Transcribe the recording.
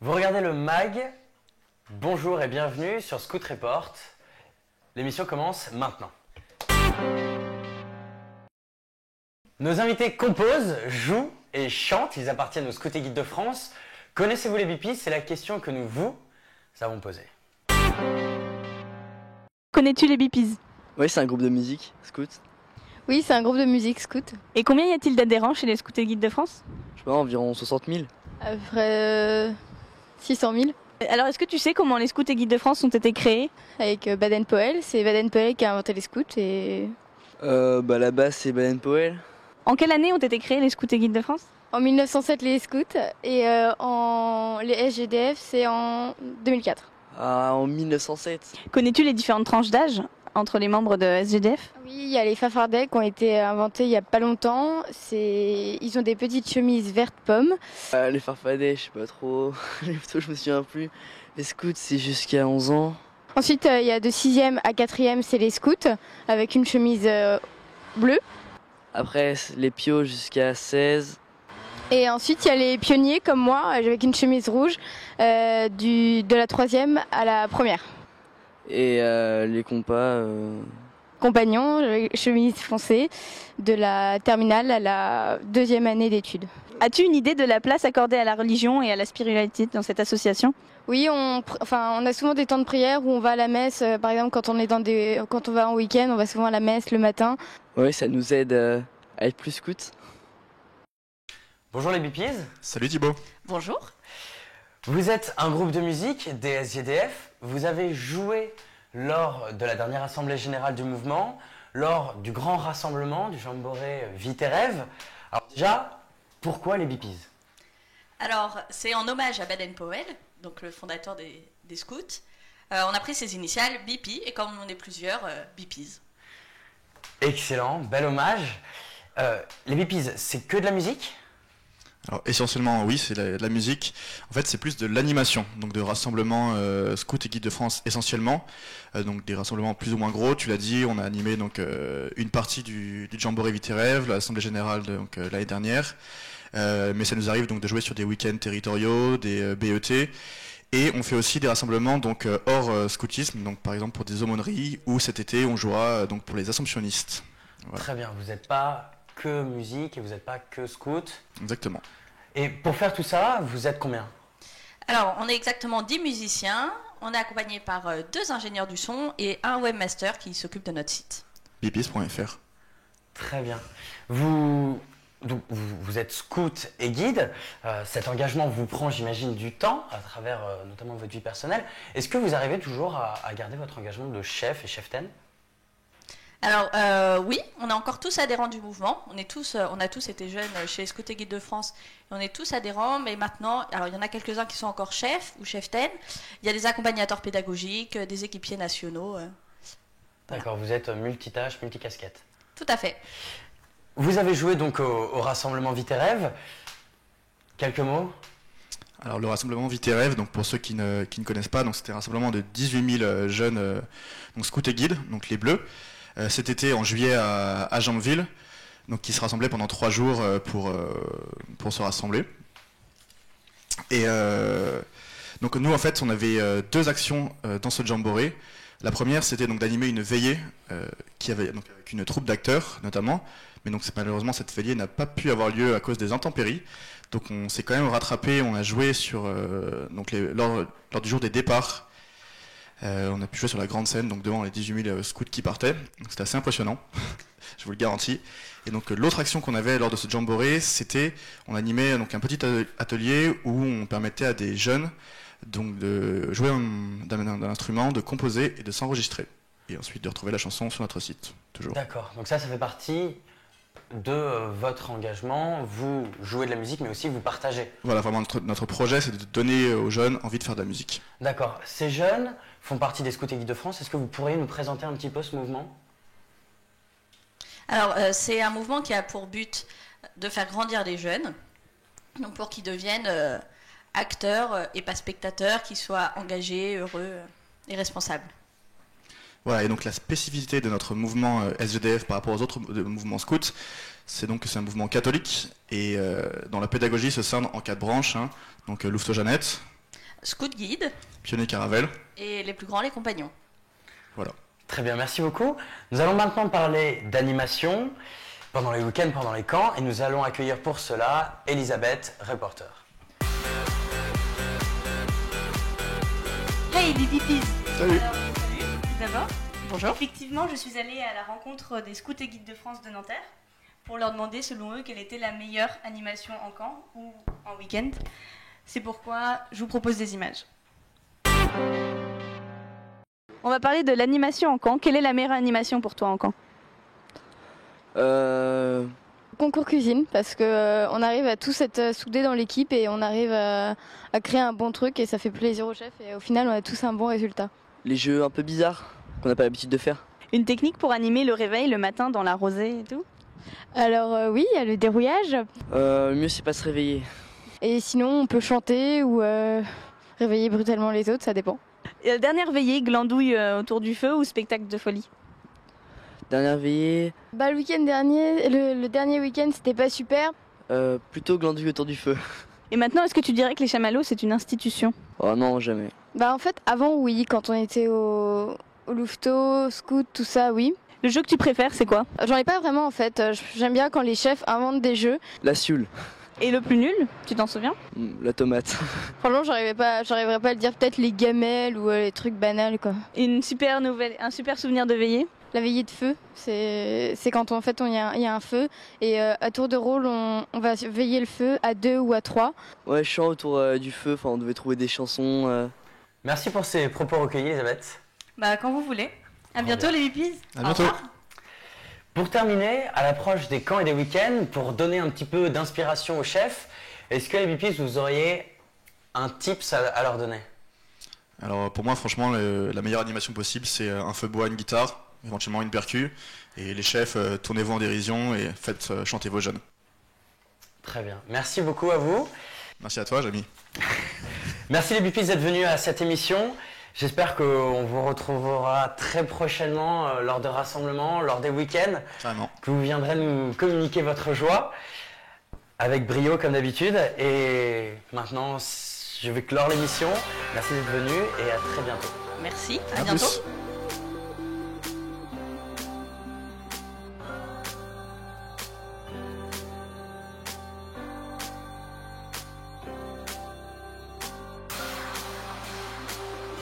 Vous regardez le MAG. Bonjour et bienvenue sur Scout Report. L'émission commence maintenant. Nos invités composent, jouent et chantent. Ils appartiennent au Scout et Guide de France. Connaissez-vous les Bippies? C'est la question que nous vous avons posée. Connais-tu les Bippies? Oui, c'est un groupe de musique, scout. Oui, c'est un groupe de musique scout. Et combien y a-t-il d'adhérents chez les Scouts et Guides de France? Je sais pas, environ 60 000. À peu près 600 000. Alors, est-ce que tu sais comment les Scouts et Guides de France ont été créés? Avec Baden-Powell. C'est Baden-Powell qui a inventé les scouts. Et La base, c'est Baden-Powell. En quelle année ont été créés les Scouts et Guides de France? en 1907, les scouts. Et les SGDF, c'est en 2004. Ah, en 1907. Connais-tu les différentes tranches d'âge entre les membres de SGDF? Oui, il y a les fafardets qui ont été inventés il y a pas longtemps. Ils ont des petites chemises vertes pommes. Les farfadets, je sais pas trop. Les photos, je me souviens plus. Les scouts, c'est jusqu'à 11 ans. Ensuite, il y a de 6e à 4e, c'est les scouts, avec une chemise bleue. Après, les pios jusqu'à 16. Et ensuite, il y a les pionniers comme moi, avec une chemise rouge, de la 3e à la 1re. Et les compas... Compagnons, chemise foncée, de la terminale à la 2e année d'études. As-tu une idée de la place accordée à la religion et à la spiritualité dans cette association? Oui, on a souvent des temps de prière où on va à la messe. Par exemple, quand on va en week-end, on va souvent à la messe le matin. Oui, ça nous aide à être plus scouts. Bonjour les Bippies. Salut Thibaut. Bonjour. Vous êtes un groupe de musique des SGDF. Vous avez joué lors de la dernière assemblée générale du mouvement, lors du grand rassemblement du Jamboree Vie tes rêves. Alors déjà, pourquoi les Bippies? Alors, c'est en hommage à Baden-Powell, donc le fondateur des scouts. On a pris ses initiales, Bippy, et comme on est plusieurs, Bippies. Excellent, bel hommage. Les Bippies, c'est que de la musique? Alors essentiellement oui, c'est de la musique. En fait c'est plus de l'animation, donc de rassemblements Scouts et Guides de France essentiellement. Donc des rassemblements plus ou moins gros, tu l'as dit, on a animé donc une partie du Jamboree Vie tes rêves, l'Assemblée Générale l'année dernière. Mais ça nous arrive donc de jouer sur des week-ends territoriaux, des BET. Et on fait aussi des rassemblements donc hors scoutisme, donc par exemple pour des aumôneries, ou cet été on jouera donc pour les assomptionnistes. Voilà. Très bien, vous n'êtes pas que musique et vous n'êtes pas que scout. Exactement. Et pour faire tout ça, vous êtes combien? Alors, on est exactement 10 musiciens, on est accompagné par 2 ingénieurs du son et un webmaster qui s'occupe de notre site. Bippies.fr. Très bien. Vous êtes scout et guide. Cet engagement vous prend, j'imagine, du temps à travers notamment votre vie personnelle. Est-ce que vous arrivez toujours à garder votre engagement de chef et cheftaine? Alors oui, on est encore tous adhérents du mouvement. On a tous été jeunes chez les Scouts et Guides de France. Et on est tous adhérents, mais maintenant, alors il y en a quelques-uns qui sont encore chefs ou cheftaines. Il y a des accompagnateurs pédagogiques, des équipiers nationaux. Voilà. D'accord, vous êtes multitâche, multicasquette. Tout à fait. Vous avez joué donc au rassemblement Vie tes rêves. Quelques mots? Alors le rassemblement Vie tes rêves, donc pour ceux qui ne connaissent pas, donc c'était un rassemblement de 18 000 jeunes donc Scouts et Guides, donc les Bleus. Cet été en juillet à Jambeville, donc qui se rassemblaient pendant 3 jours pour se rassembler. Et donc nous en fait on avait 2 actions dans ce jamboree. La première c'était donc d'animer une veillée qui avait donc avec une troupe d'acteurs notamment, mais donc malheureusement cette veillée n'a pas pu avoir lieu à cause des intempéries. Donc on s'est quand même rattrapé, on a joué sur lors du jour des départs. On a pu jouer sur la grande scène, donc devant les 18 000 scouts qui partaient. Donc c'était assez impressionnant, je vous le garantis. Et donc l'autre action qu'on avait lors de ce jamboree, c'était on animait donc un petit atelier où on permettait à des jeunes donc de jouer d'un instrument, de composer et de s'enregistrer. Et ensuite de retrouver la chanson sur notre site, toujours. D'accord, donc ça fait partie de votre engagement. Vous jouez de la musique, mais aussi vous partagez. Voilà, vraiment notre projet, c'est de donner aux jeunes envie de faire de la musique. D'accord, ces jeunes font partie des Scouts et Guides de France. Est-ce que vous pourriez nous présenter un petit peu ce mouvement? Alors c'est un mouvement qui a pour but de faire grandir les jeunes, donc pour qu'ils deviennent acteurs et pas spectateurs, qu'ils soient engagés, heureux et responsables. Voilà, et donc la spécificité de notre mouvement SGDF par rapport aux autres mouvements scouts, c'est donc que c'est un mouvement catholique et dont la pédagogie se scinde en 4 branches, hein, donc Louveteaux-Jeannette, scout guide Pionnier Caravelle. et les plus grands, les compagnons. Voilà. Très bien, merci beaucoup. Nous allons maintenant parler d'animation pendant les week-ends, pendant les camps, et nous allons accueillir pour cela Elisabeth, reporter. Hey les pipis. Salut. Salut, tout d'abord. Bonjour. Effectivement, je suis allée à la rencontre des scouts et guides de France de Nanterre pour leur demander, selon eux, quelle était la meilleure animation en camp ou en week-end. C'est pourquoi je vous propose des images. On va parler de l'animation en camp. Quelle est la meilleure animation pour toi en camp? Concours cuisine, parce que on arrive à tous être soudés dans l'équipe et on arrive à créer un bon truc et ça fait plaisir au chef et au final on a tous un bon résultat. Les jeux un peu bizarres qu'on n'a pas l'habitude de faire. Une technique pour animer le réveil le matin dans la rosée et tout? Alors oui, il y a le dérouillage Le mieux c'est pas se réveiller. et sinon on peut chanter ou réveiller brutalement les autres, ça dépend. Et la dernière veillée, glandouille autour du feu ou spectacle de folie? Dernière veillée, Le week-end dernier, le dernier week-end c'était pas super. plutôt glandouille autour du feu. Et maintenant, est-ce que tu dirais que les chamallows, c'est une institution? Oh non, jamais. En fait avant oui, quand on était au louveteau, scout, tout ça oui. Le jeu que tu préfères, c'est quoi? J'en ai pas vraiment en fait, j'aime bien quand les chefs inventent des jeux. La Sioule, Et le plus nul, tu t'en souviens? la tomate. Franchement j'arriverais pas à le dire, peut-être les gamelles ou les trucs banals quoi. Une super nouvelle, un super souvenir de veillée? La veillée de feu, c'est quand en fait il y a un feu et à tour de rôle on va veiller le feu à 2 ou à 3. Ouais, chant autour du feu, enfin on devait trouver des chansons. Merci pour ces propos recueillis, Elisabeth. Bah quand vous voulez. À bientôt bien. les pipis. À bientôt. Pour terminer, à l'approche des camps et des week-ends, pour donner un petit peu d'inspiration aux chefs, est-ce que les Bipis, vous auriez un tips à leur donner? Alors pour moi, franchement, la meilleure animation possible, c'est un feu bois, une guitare, éventuellement une percu. Et les chefs, tournez-vous en dérision et faites chanter vos jeunes. Très bien. Merci beaucoup à vous. Merci à toi, Jamy. Merci les Bipis d'être venus à cette émission. J'espère qu'on vous retrouvera très prochainement lors de rassemblements, lors des week-ends, Carrément. que vous viendrez nous communiquer votre joie avec brio comme d'habitude. Et maintenant, je vais clore l'émission. Merci d'être venus et à très bientôt. Merci, À à bientôt. plus.